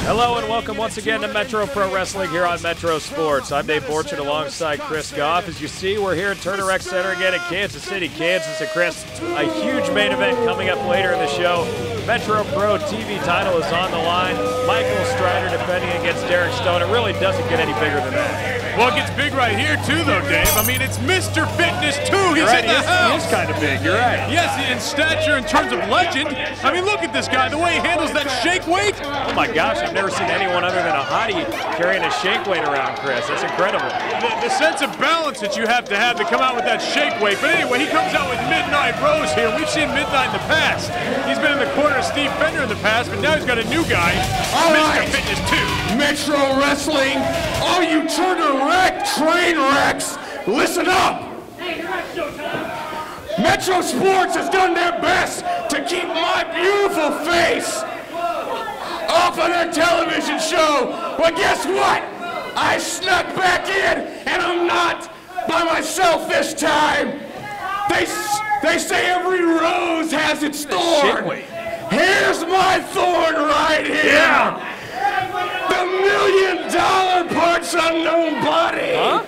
Hello and welcome once again to Metro Pro Wrestling here on Metro Sports. I'm Dave Borchardt alongside Chris Goff. As you see, we're here at Turner Rec Center again in Kansas City, Kansas. And Chris, a huge main event coming up later in the show. Metro Pro TV title is on the line. Michael Strider defending against Derek Stone. It really doesn't get any bigger than that. Well, it gets big right here too, though, Dave. I mean, it's Mr. Fitness 2. He's right. in the house. He is kind of big. You're right. Yes, in stature, in terms of legend. I mean, look at this guy, the way he handles that shake weight. Oh my gosh, I've never seen anyone other than a hottie carrying a shake weight around, Chris. That's incredible. The sense of balance that you have to come out with that shake weight. But anyway, he comes out with Mdnight Rose here. We've seen Mdnight in the past. He's been in the corner of Steve Fender in the past, but now he's got a new guy, Mr. Fitness 2. Metro Wrestling, all you Turner Rec train wrecks, listen up! Metro Sports has done their best to keep my beautiful face off of their television show, but guess what? I snuck back in, and I'm not by myself this time. They say every rose has its thorn. Here's my thorn right here. Yeah. The $1 million parts unknown body. Huh?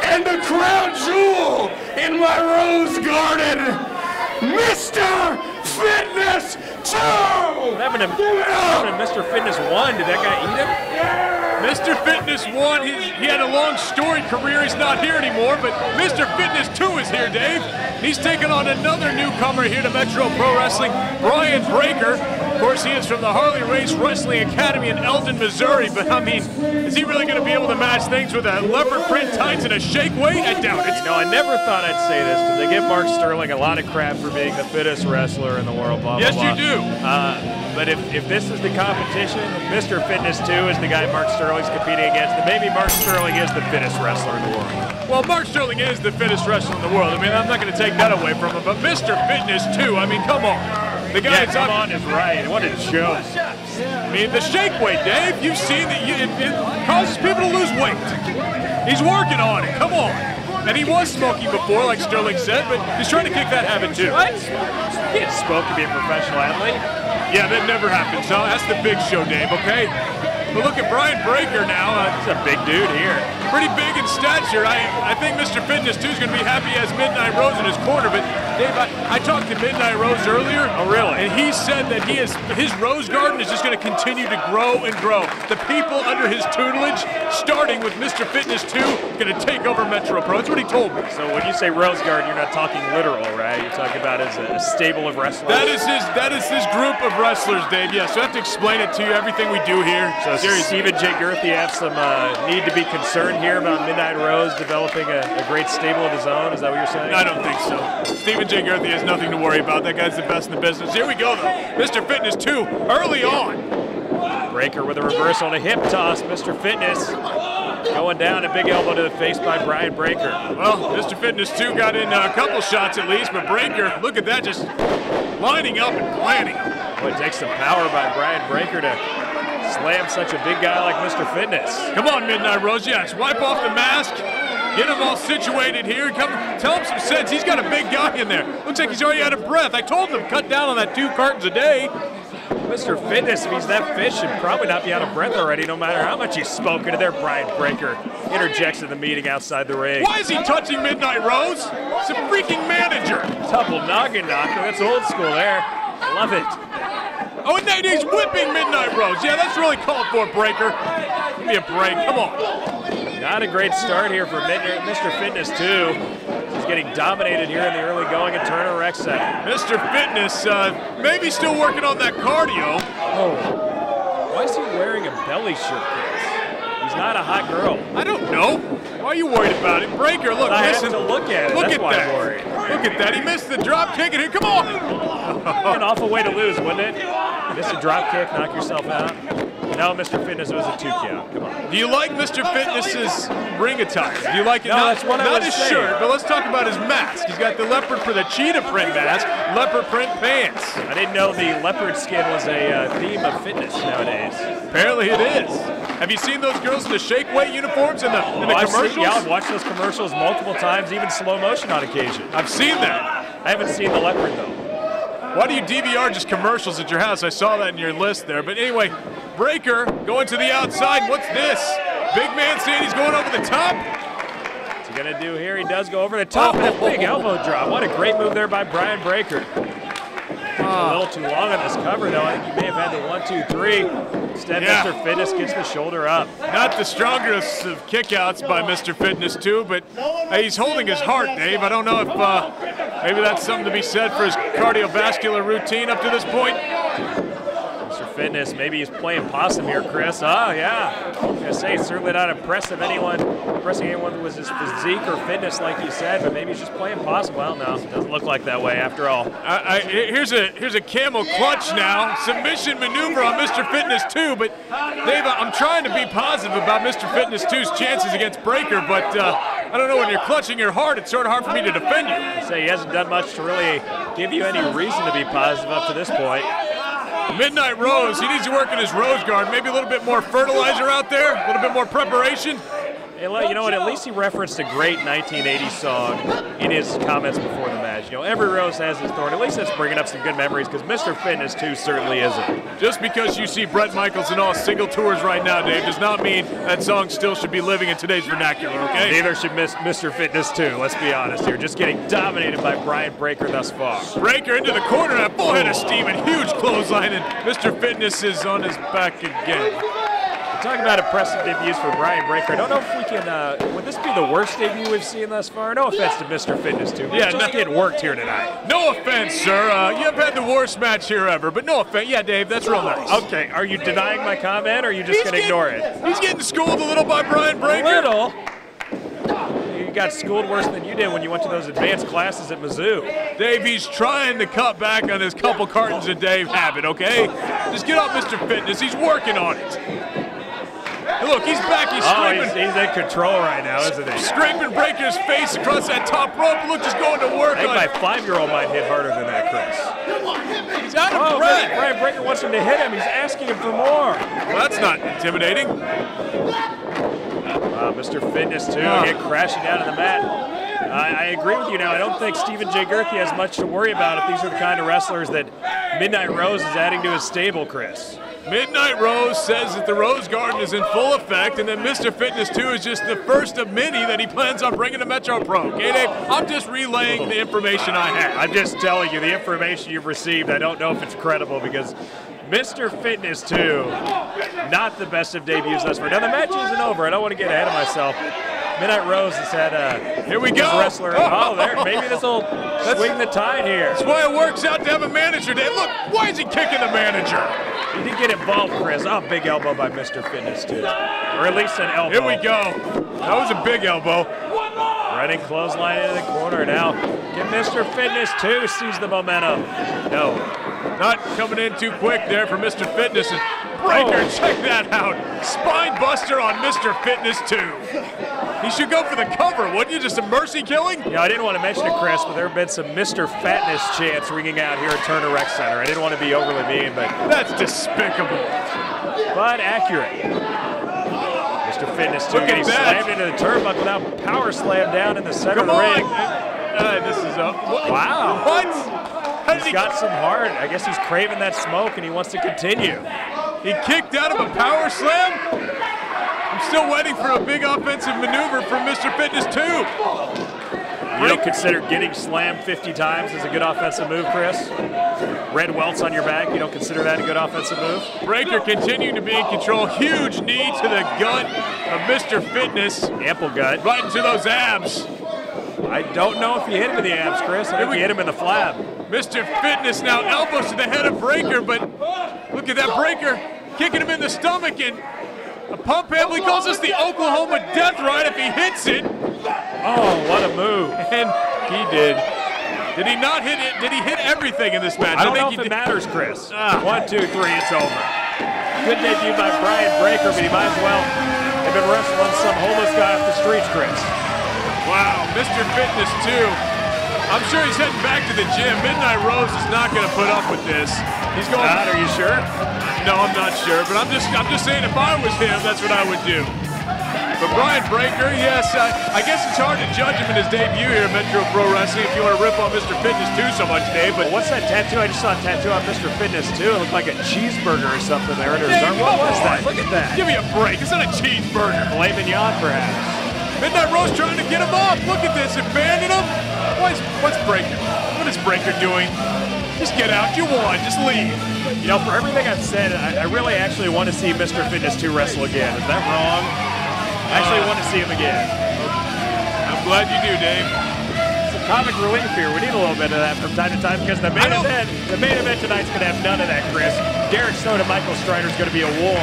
And the crown jewel in my rose garden, Mr. Fitness 2! What happened to Mr. Fitness 1? Did that guy eat him? Mr. Fitness 1, he had a long storied career. He's not here anymore, but Mr. Fitness 2 is here, Dave. He's taking on another newcomer here to Metro Pro Wrestling, Brian Breaker. Of course, he is from the Harley Race Wrestling Academy in Eldon, Missouri, but I mean, is he really going to be able to match things with a leopard print tights and a shake weight? I doubt it. You know, I never thought I'd say this because they give Mark Sterling a lot of crap for being the fittest wrestler in the world, blah, blah, yes, blah. you do. But if this is the competition, Mr. Fitness 2 is the guy Mark Sterling's competing against, then maybe Mark Sterling is the fittest wrestler in the world. Well, Mark Sterling is the fittest wrestler in the world. I mean, I'm not going to take that away from him, but Mr. Fitness 2, I mean, come on. The guy come on is right. What a joke. I mean, the shake weight, Dave, you've seen that it causes people to lose weight. He's working on it. Come on. And he was smoking before, like Sterling said, but he's trying to kick that habit too. What? You can't smoke to be a professional athlete. Yeah, that never happens. So that's the big show, Dave, okay? But look at Brian Breaker now. He's a big dude here. Pretty big in stature. I think Mr. Fitness 2 is going to be happy he has Mdnight Rose in his corner. But Dave, I talked to Mdnight Rose earlier. Oh, really? And he said that his rose garden is just going to continue to grow and grow. The people under his tutelage, starting with Mr. Fitness 2, going to take over Metro Pro. That's what he told me. So when you say rose garden, you're not talking literal, right? You're talking about as a stable of wrestlers. That is his group of wrestlers, Dave. Yeah, so I have to explain it to you, everything we do here. So Stephen J. Girthy have some need to be concerned here about Mdnight Rose developing a great stable of his own. Is that what you're saying? I don't think so. Stephen J. Girthy has nothing to worry about. That guy's the best in the business. Here we go, though. Mr. Fitness 2, early on. Breaker with a reversal and a hip toss. Mr. Fitness going down, a big elbow to the face by Brian Breaker. Well, Mr. Fitness 2 got in a couple shots at least, but Breaker, look at that, just lining up and planning. Boy, it takes some power by Brian Breaker to slam such a big guy like Mr. Fitness. Come on, Mdnight Rose, yes, wipe off the mask. Get him all situated here. Tell him some sense. He's got a big guy in there. Looks like he's already out of breath. I told him to cut down on that 2 cartons a day. Mr. Fitness, if he's that fit, should probably not be out of breath already, no matter how much he's spoken to there. Brian Breaker interjects in the meeting outside the ring. Why is he touching Mdnight Rose? It's a freaking manager. Double noggin knocker. That's old school there. I love it. Oh, and now he's whipping Mdnight Rose. Yeah, that's really called for, Breaker. Give me a break. Come on. Not a great start here for Mr. Fitness 2. He's getting dominated here in the early going at Turner Rec Center. Mr. Fitness, maybe still working on that cardio. Oh, why is he wearing a belly shirt, Chris? He's not a hot girl. I don't know. Why are you worried about it? Breaker, look, I listen. have to look at it. Look That's at why that. I'm worried. Look at that. He missed the drop kick, and here, come on. An awful way to lose, wouldn't it? Miss a drop kick, knock yourself out. No, Mr. Fitness, it was a 2 count. Come on. Do you like Mr. Fitness's ring attire? Do you like it? No, not, that's what I not was his saying. shirt, but let's talk about his mask. He's got the leopard for the cheetah print mask, leopard print pants. I didn't know the leopard skin was a theme of fitness nowadays. Apparently it is. Have you seen those girls in the shake weight uniforms in the commercials? Yeah, I've watched those commercials multiple times, even slow motion on occasion. I've seen that. I haven't seen the leopard though. Why do you DVR just commercials at your house? I saw that in your list there. But anyway, Breaker going to the outside. What's this? Big man saying he's going over the top. What's he going to do here? He does go over the top and a big elbow drop. What a great move there by Brian Breaker. A little too long on this cover, though. I think he may have had the 1, 2, 3. Instead, Mr. Fitness gets the shoulder up. Not the strongest of kickouts by Mr. Fitness, too, but he's holding his heart, Dave. I don't know if maybe that's something to be said for his cardiovascular routine up to this point. Mr. Fitness, maybe he's playing possum here, Chris. Oh, yeah. I was going to say, certainly not impressing anyone with his physique or fitness, like you said, but maybe he's just playing possum. Well, no, it doesn't look like that way after all. Here's a camel clutch now. Submission maneuver on Mr. Fitness 2, but Dave, I'm trying to be positive about Mr. Fitness 2's chances against Breaker, but I don't know, when you're clutching your heart, it's sort of hard for me to defend you. I say he hasn't done much to really give you any reason to be positive up to this point. Mdnight Rose, he needs to work in his rose guard. Maybe a little bit more fertilizer out there, a little bit more preparation. Hey, you know what, at least he referenced a great 1980 song in his comments before the match. You know, every rose has its thorn. At least that's bringing up some good memories, because Mr. Fitness, too, certainly isn't. Just because you see Bret Michaels in all single tours right now, Dave, does not mean that song still should be living in today's vernacular, okay? Neither should Mr. Fitness, too. Let's be honest here. Just getting dominated by Brian Breaker thus far. Breaker into the corner, a full head of steam and huge clothesline, and Mr. Fitness is on his back again. Talking about impressive debuts for Brian Breaker. I don't know if we can, would this be the worst debut we've seen thus far? No offense to Mr. Fitness, too. Yeah, just getting worked here tonight. No offense, sir. You've had the worst match here ever, but no offense. Yeah, Dave, that's real nice. Okay, are you denying my comment, or are you just going to ignore it? He's getting schooled a little by Brian Breaker. A little? You got schooled worse than you did when you went to those advanced classes at Mizzou. Dave, he's trying to cut back on his couple cartons a day habit, okay? Just get off Mr. Fitness. He's working on it. Look, he's back. He's scraping. He's in control right now, isn't he? Scraping Breaker's face across that top rope. Look, just going to work. I think my 5-year-old might hit harder than that, Chris. He's out of breath. Brian Breaker wants him to hit him. He's asking him for more. Well, that's not intimidating. Mr. Fitness, too, again crashing down to the mat. I agree with you now. I don't think Stephen J. Gerthy has much to worry about if these are the kind of wrestlers that Mdnight Rose is adding to his stable, Chris. Mdnight Rose says that the Rose Garden is in full effect, and then Mr. Fitness 2 is just the first of many that he plans on bringing to Metro Pro. Okay, Dave? I'm just relaying the information I have. I'm just telling you the information you've received. I don't know if it's credible, because Mr. Fitness 2, not the best of debuts thus far. Now, the match isn't over. I don't want to get ahead of myself. Mdnight Rose has had here we go. Wrestler. Oh, there. Maybe this will swing the tide here. That's why it works out to have a manager, Dave. Look, why is he kicking the manager? He did get involved, Chris. Oh, big elbow by Mr. Fitness, too. Or at least an elbow. Here we go. That was a big elbow. Running clothesline into the corner now. Can Mr. Fitness, too, seize the momentum? No. Not coming in too quick there for Mr. Fitness. And Breaker, check that out. Spine buster on Mr. Fitness 2. He should go for the cover, wouldn't you? Just a mercy killing? Yeah, I didn't want to mention it, Chris, but there have been some Mr. Fatness chants ringing out here at Turner Rec Center. I didn't want to be overly mean, but that's despicable. But accurate. Mr. Fitness, too, getting slammed into the turnbuckle now. Power slam down in the center of the ring. This is a... Wow. What? He's got some heart. I guess he's craving that smoke, and he wants to continue. He kicked out of a power slam? I'm still waiting for a big offensive maneuver from Mr. Fitness 2. You don't consider getting slammed 50 times as a good offensive move, Chris? Red welts on your back, you don't consider that a good offensive move? Breaker continuing to be in control. Huge knee to the gut of Mr. Fitness. Ample gut. Right into those abs. I don't know if you hit him in the abs, Chris. I think you hit him in the flab. Mr. Fitness now elbows to the head of Breaker, but look at that Breaker kicking him in the stomach, and a pump handle. He calls this the Oklahoma Death Ride if he hits it. Oh, what a move. And he did. Did he not hit it? Did he hit everything in this match? I don't know if it matters, Chris. 1, 2, 3, it's over. Good debut by Brian Breaker, but he might as well have been wrestling some homeless guy off the streets, Chris. Wow, Mr. Fitness 2. I'm sure he's heading back to the gym. Mdnight Rose is not going to put up with this. He's going. Are you sure? No, I'm not sure, but I'm just saying if I was him, that's what I would do. But Brian Breaker, yes, I guess it's hard to judge him in his debut here at Metro Pro Wrestling if you want to rip on Mr. Fitness 2 so much, Dave. But what's that tattoo? I just saw a tattoo on Mr. Fitness 2. It looked like a cheeseburger or something there. What was that? Look at that. Give me a break. It's not a cheeseburger. Filet mignon, perhaps. Midnight Rose trying to get him off. Look at this, abandon him. What's Breaker? What is Breaker doing? Just get out. You won. Just leave. You know, for everything I've said, I really actually want to see Mr. Fitness 2 wrestle again. Is that wrong? I actually want to see him again. I'm glad you do, Dave. Some comic relief here. We need a little bit of that from time to time because the main event tonight's going to have none of that, Chris. Derek Stone and Michael Strider is going to be a war.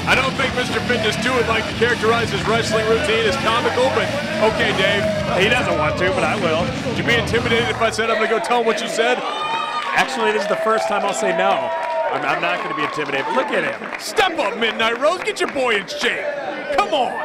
I don't think Mr. Fitness 2 would like to characterize his wrestling routine as comical, but okay, Dave. He doesn't want to, but I will. Would you be intimidated if I said I'm going to go tell him what you said? Actually, this is the first time I'll say no. I'm not going to be intimidated. Look at him. Step up, Midnight Rose. Get your boy in shape. Come on.